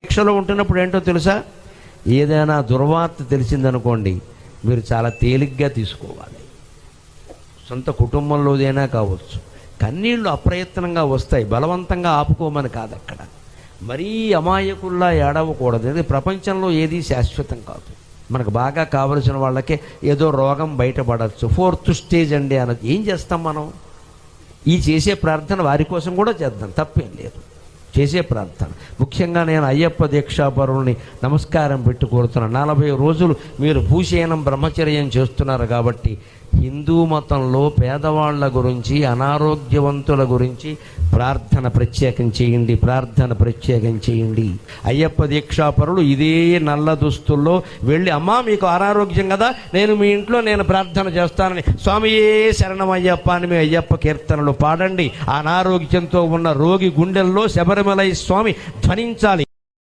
దీక్షలో ఉంటున్నప్పుడు ఏంటో తెలుసా, ఏదైనా దుర్వార్త తెలిసిందనుకోండి మీరు చాలా తేలిగ్గా తీసుకోవాలి. సొంత కుటుంబంలోదైనా కావచ్చు. కన్నీళ్లు అప్రయత్నంగా వస్తాయి, బలవంతంగా ఆపుకోమని కాదు. అక్కడ మరీ అమాయకుల్లా ఏడవకూడదు. ఇది ప్రపంచంలో ఏదీ శాశ్వతం కాదు. మనకు బాగా కావలసిన వాళ్ళకే ఏదో రోగం బయటపడవచ్చు, 4th స్టేజ్ అండి అన్నది. ఏం చేస్తాం మనం? ఈ చేసే ప్రార్థన వారి కోసం కూడా చేద్దాం, తప్పేం లేదు. చేసే ప్రార్థన ముఖ్యంగా నేను అయ్యప్ప దీక్షాపరుల్ని నమస్కారం పెట్టి కోరుతున్నాను. 40 రోజులు మీరు భూషేనం బ్రహ్మచర్యం చేస్తున్నారు కాబట్టి హిందూ మతంలో పేదవాళ్ళ గురించి, అనారోగ్యవంతుల గురించి ప్రార్థన ప్రత్యేకం చేయండి, ప్రార్థన ప్రత్యేకం చేయండి. అయ్యప్ప దీక్షాపరులు ఇదే నల్ల దుస్తుల్లో వెళ్ళి, అమ్మా మీకు అనారోగ్యం కదా, నేను మీ ఇంట్లో నేను ప్రార్థన చేస్తానని, స్వామియే శరణమయ్యప్ప అని మీ అయ్యప్ప కీర్తనలు పాడండి. అనారోగ్యంతో ఉన్న రోగి గుండెల్లో శబరిమలై స్వామి ధ్వనించాలి.